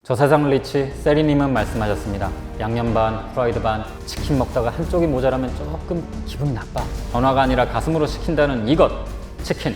저세상 리치 세리님은 말씀하셨습니다. 양념 반, 프라이드 반, 치킨 먹다가 한쪽이 모자라면 조금 기분이 나빠. 전화가 아니라 가슴으로 시킨다는 이것, 치킨.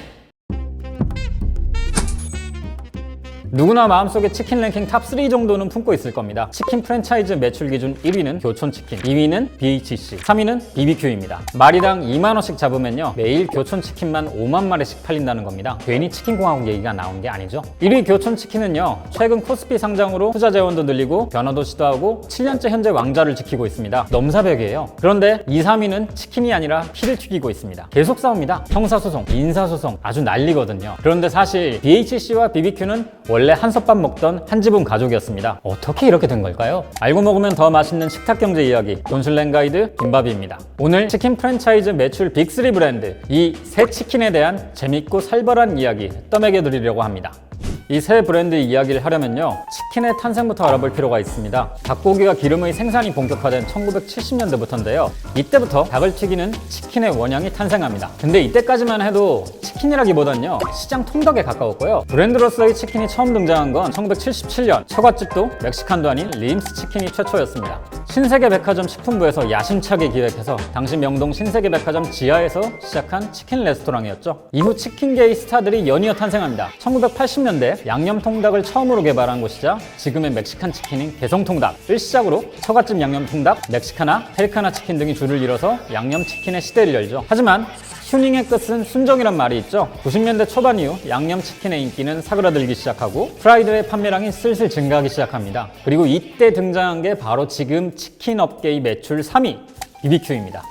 누구나 마음속에 치킨 랭킹 탑 3 정도는 품고 있을 겁니다. 치킨 프랜차이즈 매출 기준 1위는 교촌치킨, 2위는 BHC, 3위는 BBQ입니다. 마리당 2만원씩 잡으면요, 매일 교촌치킨만 5만 마리씩 팔린다는 겁니다. 괜히 치킨공화국 얘기가 나온 게 아니죠. 1위 교촌치킨은요, 최근 코스피 상장으로 투자 재원도 늘리고 변화도 시도하고 7년째 현재 왕좌를 지키고 있습니다. 넘사벽이에요. 그런데 2, 3위는 치킨이 아니라 피를 튀기고 있습니다. 계속 싸웁니다. 형사소송, 인사소송 아주 난리거든요. 그런데 사실 BHC와 BBQ는 원래 한솥밥 먹던 한 지붕 가족이었습니다. 어떻게 이렇게 된 걸까요? 알고 먹으면 더 맛있는 식탁 경제 이야기, 돈슐랭 가이드 김밥이입니다. 오늘 치킨 프랜차이즈 매출 빅3 브랜드, 이 새 치킨에 대한 재밌고 살벌한 이야기 떠먹여 드리려고 합니다. 이 새 브랜드 이야기를 하려면요, 치킨의 탄생부터 알아볼 필요가 있습니다. 닭고기와 기름의 생산이 본격화된 1970년대부터인데요. 이때부터 닭을 튀기는 치킨의 원형이 탄생합니다. 근데 이때까지만 해도 치킨이라기보단요, 시장 통닭에 가까웠고요. 브랜드로서의 치킨이 처음 등장한 건 1977년, 처갓집도 멕시칸도 아닌 림스 치킨이 최초였습니다. 신세계백화점 식품부에서 야심차게 기획해서 당시 명동 신세계백화점 지하에서 시작한 치킨 레스토랑이었죠. 이후 치킨계의 스타들이 연이어 탄생합니다. 1980년대 양념통닭을 처음으로 개발한 곳이자 지금의 멕시칸 치킨인 개성통닭을 시작으로 처갓집 양념통닭, 멕시카나, 페리카나 치킨 등이 줄을 이뤄서 양념치킨의 시대를 열죠. 하지만 튜닝의 끝은 순정이란 말이 있죠. 90년대 초반 이후 양념치킨의 인기는 사그라들기 시작하고 프라이드의 판매량이 슬슬 증가하기 시작합니다. 그리고 이때 등장한 게 바로 지금 치킨 업계의 매출 3위 BBQ입니다.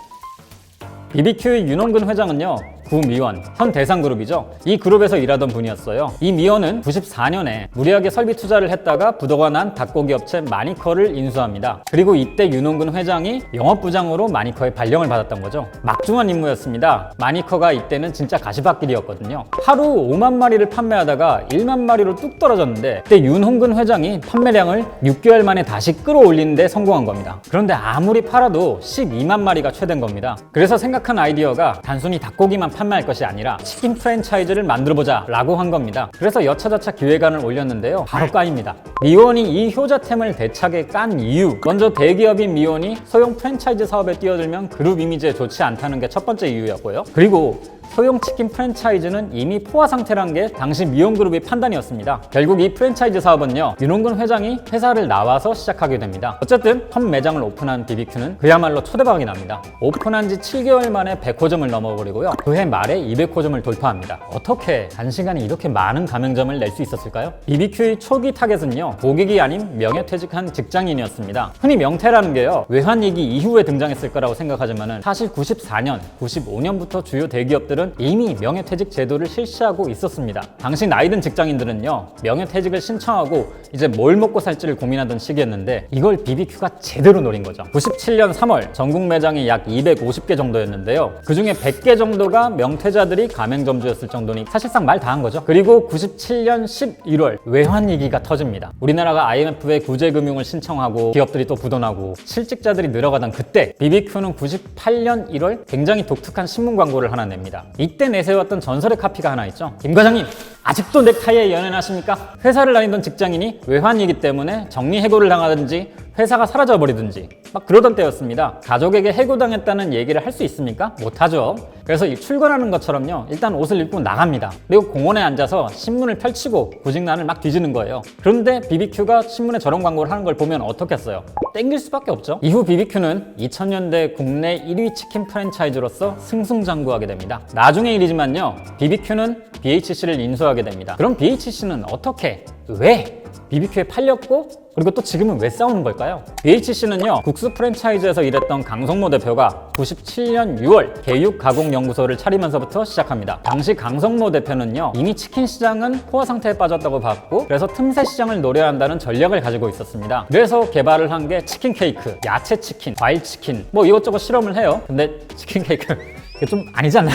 BBQ의 윤홍근 회장은요, 구미원, 현 대상그룹이죠. 이 그룹에서 일하던 분이었어요. 이 미원은 94년에 무리하게 설비 투자를 했다가 부도가 난 닭고기 업체 마니커를 인수합니다. 그리고 이때 윤홍근 회장이 영업부장으로 마니커의 발령을 받았던 거죠. 막중한 임무였습니다. 마니커가 이때는 진짜 가시밭길이었거든요. 하루 5만 마리를 판매하다가 1만 마리로 뚝 떨어졌는데 그때 윤홍근 회장이 판매량을 6개월 만에 다시 끌어올리는 데 성공한 겁니다. 그런데 아무리 팔아도 12만 마리가 최대인 겁니다. 그래서 생각한 아이디어가 단순히 닭고기만 판매할 것이 아니라 치킨 프랜차이즈를 만들어보자 라고 한 겁니다. 그래서 여차저차 기획안을 올렸는데요, 바로 까입니다. 미원이 이 효자템을 대차게 깐 이유, 먼저 대기업인 미원이 소형 프랜차이즈 사업에 뛰어들면 그룹 이미지에 좋지 않다는 게 첫 번째 이유였고요. 그리고 소형 치킨 프랜차이즈는 이미 포화 상태란 게 당시 미원그룹의 판단이었습니다. 결국 이 프랜차이즈 사업은요, 윤홍근 회장이 회사를 나와서 시작하게 됩니다. 어쨌든 첫 매장을 오픈한 BBQ는 그야말로 초대박이 납니다. 오픈한 지 7개월 만에 100호점을 넘어버리고요, 그해 말에 200호점을 돌파합니다. 어떻게 단시간에 이렇게 많은 가맹점을 낼 수 있었을까요? BBQ의 초기 타겟은요, 고객이 아닌 명예퇴직한 직장인이었습니다. 흔히 명퇴라는 게요, 외환위기 이후에 등장했을 거라고 생각하지만 사실 94년, 95년부터 주요 대기업들은 이미 명예퇴직 제도를 실시하고 있었습니다. 당시 나이든 직장인들은요, 명예퇴직을 신청하고 이제 뭘 먹고 살지를 고민하던 시기였는데 이걸 BBQ가 제대로 노린 거죠. 97년 3월 전국 매장이 약 250개 정도였는데요, 그 중에 100개 정도가 명퇴자들이 가맹점주였을 정도니 사실상 말 다 한 거죠. 그리고 97년 11월 외환위기가 터집니다. 우리나라가 IMF에 구제금융을 신청하고 기업들이 또 부도나고 실직자들이 늘어가던 그때 BBQ는 98년 1월 굉장히 독특한 신문 광고를 하나 냅니다. 이때 내세웠던 전설의 카피가 하나 있죠. 김 과장님, 아직도 넥타이에 연연하십니까? 회사를 다니던 직장인이 외환위기 때문에 정리해고를 당하든지 회사가 사라져버리든지 막 그러던 때였습니다. 가족에게 해고당했다는 얘기를 할 수 있습니까? 못하죠. 그래서 출근하는 것처럼요, 일단 옷을 입고 나갑니다. 그리고 공원에 앉아서 신문을 펼치고 구직난을 막 뒤지는 거예요. 그런데 BBQ가 신문에 저런 광고를 하는 걸 보면 어떻겠어요? 땡길 수밖에 없죠. 이후 BBQ는 2000년대 국내 1위 치킨 프랜차이즈로서 승승장구하게 됩니다. 나중의 일이지만요, BBQ는 BHC를 인수하게 됩니다. 그럼 BHC는 어떻게, 왜 BBQ에 팔렸고, 그리고 또 지금은 왜 싸우는 걸까요? BHC는요, 국수 프랜차이즈에서 일했던 강성모 대표가 97년 6월 개육가공연구소를 차리면서부터 시작합니다. 당시 강성모 대표는요, 이미 치킨 시장은 포화 상태에 빠졌다고 봤고, 그래서 틈새 시장을 노려야 한다는 전략을 가지고 있었습니다. 그래서 개발을 한 게 치킨 케이크, 야채 치킨, 과일 치킨, 뭐 이것저것 실험을 해요. 근데 치킨 케이크 이게 좀 아니지 않나요?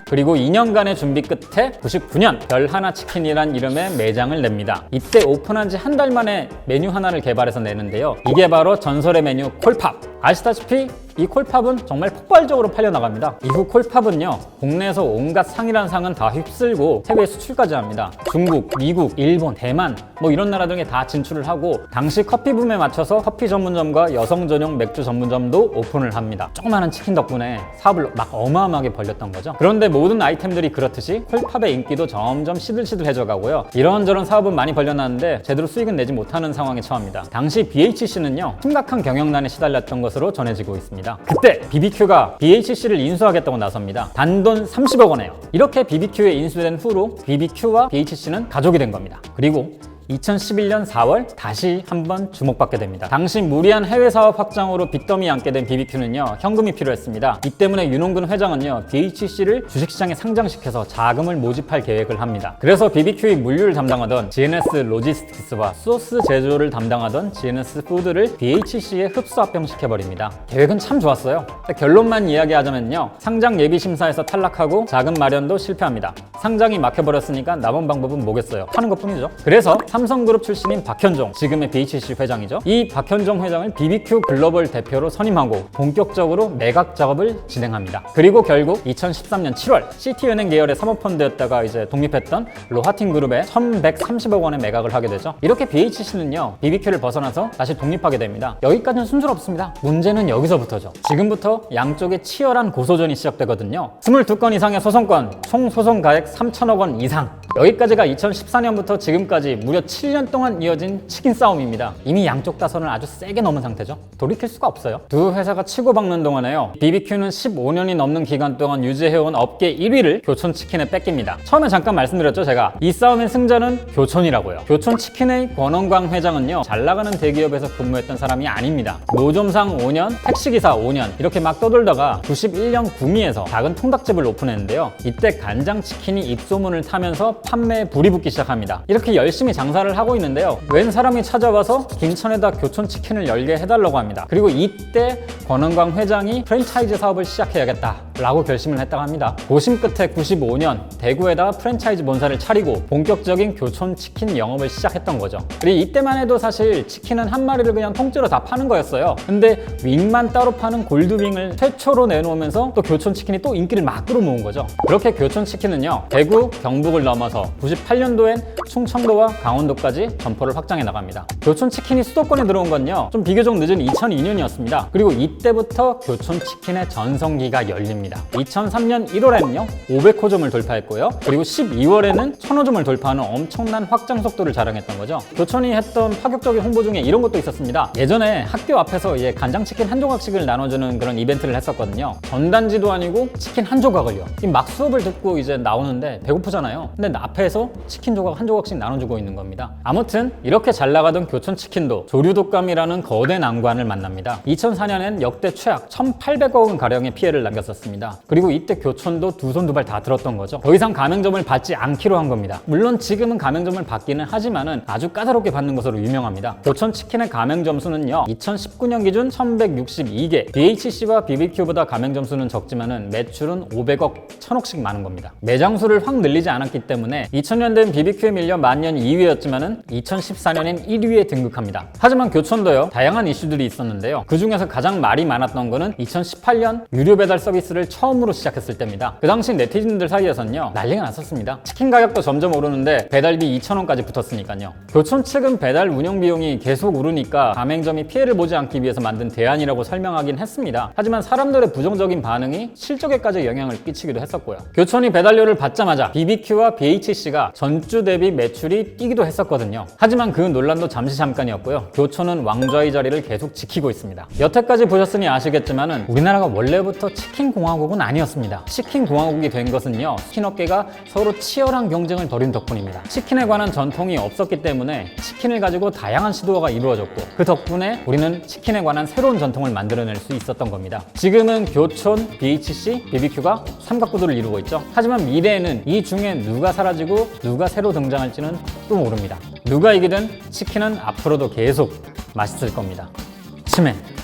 그리고 2년간의 준비 끝에 99년 별하나 치킨이란 이름의 매장을 냅니다. 이때 오픈한 지 한 달 만에 메뉴 하나를 개발해서 내는데요. 이게 바로 전설의 메뉴 콜팝. 아시다시피 이 콜팝은 정말 폭발적으로 팔려나갑니다. 이후 콜팝은요, 국내에서 온갖 상이란 상은 다 휩쓸고 해외 수출까지 합니다. 중국, 미국, 일본, 대만 뭐 이런 나라 등에 다 진출을 하고 당시 커피 붐에 맞춰서 커피 전문점과 여성 전용 맥주 전문점도 오픈을 합니다. 조그마한 치킨 덕분에 사업을 막 어마어마하게 벌렸던 거죠. 그런데 모든 아이템들이 그렇듯이 콜팝의 인기도 점점 시들시들해져 가고요. 이런저런 사업은 많이 벌려놨는데 제대로 수익은 내지 못하는 상황에 처합니다. 당시 BHC는요, 심각한 경영난에 시달렸던 것으로 전해지고 있습니다. 그때 BBQ가 BHC를 인수하겠다고 나섭니다. 단돈 30억 원에요. 이렇게 BBQ에 인수된 후로 BBQ와 BHC는 가족이 된 겁니다. 그리고 2011년 4월 다시 한번 주목받게 됩니다. 당시 무리한 해외 사업 확장으로 빚더미에 앉게 된 BBQ는요, 현금이 필요했습니다. 이 때문에 윤홍근 회장은요, BHC를 주식시장에 상장시켜서 자금을 모집할 계획을 합니다. 그래서 BBQ의 물류를 담당하던 GNS 로지스틱스와 소스 제조를 담당하던 GNS 푸드를 BHC에 흡수 합병시켜버립니다. 계획은 참 좋았어요. 결론만 이야기하자면요, 상장 예비 심사에서 탈락하고 자금 마련도 실패합니다. 상장이 막혀버렸으니까 남은 방법은 뭐겠어요? 파는 것뿐이죠. 그래서 삼성그룹 출신인 박현종, 지금의 BHC 회장이죠. 이 박현종 회장을 BBQ 글로벌 대표로 선임하고 본격적으로 매각 작업을 진행합니다. 그리고 결국 2013년 7월 시티은행 계열의 사모펀드였다가 이제 독립했던 로하틴 그룹에 1130억 원의 매각을 하게 되죠. 이렇게 BHC는요, BBQ를 벗어나서 다시 독립하게 됩니다. 여기까지는 순조롭습니다. 문제는 여기서부터죠. 지금부터 양쪽의 치열한 고소전이 시작되거든요. 22건 이상의 소송건, 총 소송 가액 3천억 원 이상. 여기까지가 2014년부터 지금까지 무려 7년 동안 이어진 치킨 싸움입니다. 이미 양쪽 다선을 아주 세게 넘은 상태죠. 돌이킬 수가 없어요. 두 회사가 치고받는 동안에요, BBQ는 15년이 넘는 기간 동안 유지해온 업계 1위를 교촌치킨에 뺏깁니다. 처음에 잠깐 말씀드렸죠, 제가. 이 싸움의 승자는 교촌이라고요. 교촌치킨의 권원광 회장은요, 잘 나가는 대기업에서 근무했던 사람이 아닙니다. 노점상 5년, 택시기사 5년 이렇게 막 떠돌다가 91년 구미에서 작은 통닭집을 오픈했는데요. 이때 간장치킨이 입소문을 타면서 판매에 불이 붙기 시작합니다. 이렇게 열심히 장사를 하고 있는데요, 웬 사람이 찾아와서 김천에다 교촌치킨을 열게 해달라고 합니다. 그리고 이때 권은광 회장이 프랜차이즈 사업을 시작해야겠다 라고 결심을 했다고 합니다. 고심 끝에 95년 대구에다가 프랜차이즈 본사를 차리고 본격적인 교촌치킨 영업을 시작했던 거죠. 그리고 이때만 해도 사실 치킨은 한 마리를 그냥 통째로 다 파는 거였어요. 근데 윙만 따로 파는 골드윙을 최초로 내놓으면서 또 교촌치킨이 또 인기를 막 끌어모은 거죠. 그렇게 교촌치킨은요, 대구, 경북을 넘어서 98년도엔 충청도와 강원도까지 점포를 확장해 나갑니다. 교촌치킨이 수도권에 들어온 건요, 좀 비교적 늦은 2002년이었습니다. 그리고 이때부터 교촌치킨의 전성기가 열립니다. 2003년 1월에는요 500호점을 돌파했고요. 그리고 12월에는 1000호점을 돌파하는 엄청난 확장 속도를 자랑했던 거죠. 교촌이 했던 파격적인 홍보 중에 이런 것도 있었습니다. 예전에 학교 앞에서 간장치킨 한 조각씩을 나눠주는 그런 이벤트를 했었거든요. 전단지도 아니고 치킨 한 조각을요. 막 수업을 듣고 이제 나오는데 배고프잖아요. 근데 앞에서 치킨 조각 한 조각씩 나눠주고 있는 겁니다. 아무튼 이렇게 잘 나가던 교촌치킨도 조류독감이라는 거대 난관을 만납니다. 2004년엔 역대 최악 1,800억 원 가량의 피해를 남겼었습니다. 그리고 이때 교촌도 두 손 두 발 다 들었던 거죠. 더 이상 가맹점을 받지 않기로 한 겁니다. 물론 지금은 가맹점을 받기는 하지만은 아주 까다롭게 받는 것으로 유명합니다. 교촌치킨의 가맹점 수는요, 2019년 기준 1,162개, BHC와 BBQ보다 가맹점 수는 적지만은 매출은 500억, 1,000억씩 많은 겁니다. 매장 수를 확 늘리지 않았기 때문에 2000년대엔 BBQ에 밀려 만년 2위였지만은 2014년엔 1위에 등극합니다. 하지만 교촌도요, 다양한 이슈들이 있었는데요. 그 중에서 가장 말이 많았던 거는 2018년 유료 배달 서비스를 처음으로 시작했을 때입니다. 그 당시 네티즌들 사이에서는요, 난리가 났었습니다. 치킨 가격도 점점 오르는데 배달비 2,000원까지 붙었으니까요. 교촌 측은 배달 운영 비용이 계속 오르니까 가맹점이 피해를 보지 않기 위해서 만든 대안이라고 설명하긴 했습니다. 하지만 사람들의 부정적인 반응이 실적에까지 영향을 끼치기도 했었고요. 교촌이 배달료를 받자마자 BBQ와 BHC가 전주 대비 매출이 뛰기도 했었거든요. 하지만 그 논란도 잠깐이었고요. 교촌은 왕좌의 자리를 계속 지키고 있습니다. 여태까지 보셨으니 아시겠지만은 우리나라가 원래부터 치킨 공화국은 아니었습니다. 치킨 공화국이 된 것은요, 치킨업계가 서로 치열한 경쟁을 벌인 덕분입니다. 치킨에 관한 전통이 없었기 때문에 치킨을 가지고 다양한 시도가 이루어졌고, 그 덕분에 우리는 치킨에 관한 새로운 전통을 만들어낼 수 있었던 겁니다. 지금은 교촌, BHC, BBQ가 삼각구도를 이루고 있죠. 하지만 미래에는 이 중에 누가 사라지고 누가 새로 등장할지는 또 모릅니다. 누가 이기든 치킨은 앞으로도 계속 맛있을 겁니다. 치맨.